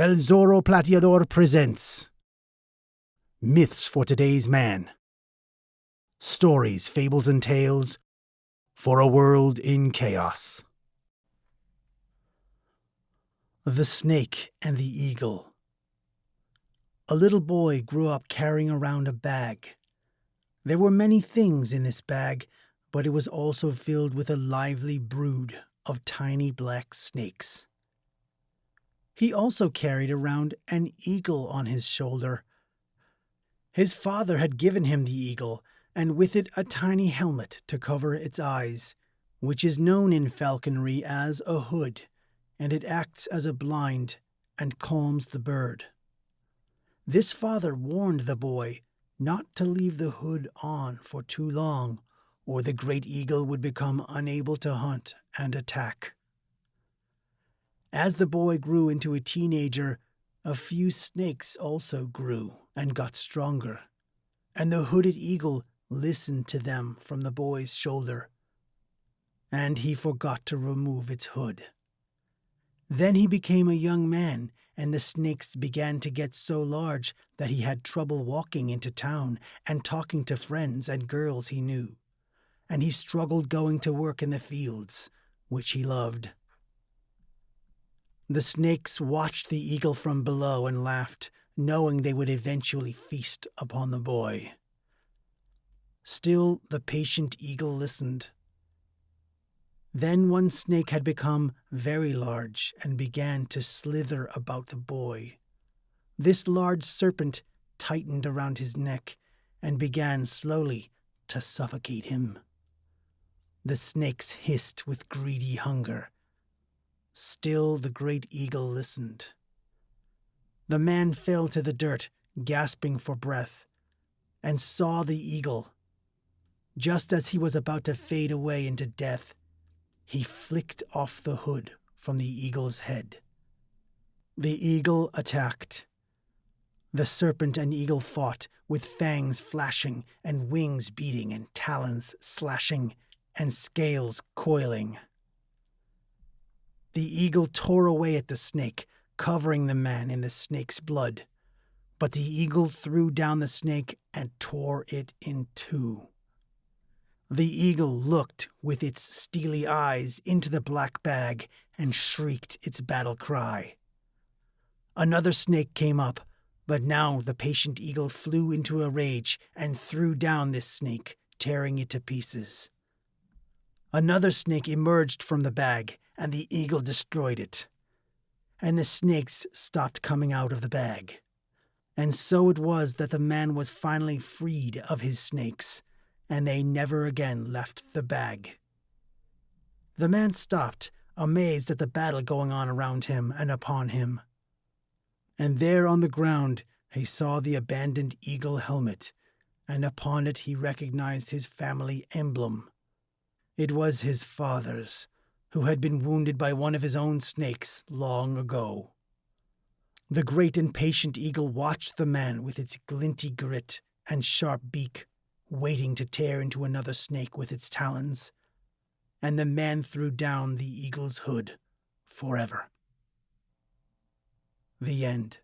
El Zorro Plateador presents Myths for Today's Man. Stories, fables, and tales for a world in chaos. The Snake and the Eagle. A little boy grew up carrying around a bag. There were many things in this bag, but it was also filled with a lively brood of tiny black snakes. He also carried around an eagle on his shoulder. His father had given him the eagle, and with it a tiny helmet to cover its eyes, which is known in falconry as a hood, and it acts as a blind and calms the bird. This father warned the boy not to leave the hood on for too long, or the great eagle would become unable to hunt and attack. As the boy grew into a teenager, a few snakes also grew and got stronger, and the hooded eagle listened to them from the boy's shoulder, and he forgot to remove its hood. Then he became a young man, and the snakes began to get so large that he had trouble walking into town and talking to friends and girls he knew, and he struggled going to work in the fields, which he loved. The snakes watched the eagle from below and laughed, knowing they would eventually feast upon the boy. Still, the patient eagle listened. Then one snake had become very large and began to slither about the boy. This large serpent tightened around his neck and began slowly to suffocate him. The snakes hissed with greedy hunger. Still the great eagle listened. The man fell to the dirt, gasping for breath, and saw the eagle. Just as he was about to fade away into death, he flicked off the hood from the eagle's head. The eagle attacked. The serpent and eagle fought, with fangs flashing and wings beating and talons slashing and scales coiling. The eagle tore away at the snake, covering the man in the snake's blood. But the eagle threw down the snake and tore it in two. The eagle looked with its steely eyes into the black bag and shrieked its battle cry. Another snake came up, but now the patient eagle flew into a rage and threw down this snake, tearing it to pieces. Another snake emerged from the bag, and the eagle destroyed it. And the snakes stopped coming out of the bag. And so it was that the man was finally freed of his snakes, and they never again left the bag. The man stopped, amazed at the battle going on around him and upon him. And there on the ground he saw the abandoned eagle helmet, and upon it he recognized his family emblem. It was his father's, who had been wounded by one of his own snakes long ago. The great and patient eagle watched the man with its glinty grit and sharp beak, waiting to tear into another snake with its talons, and the man threw down the eagle's hood forever. The end.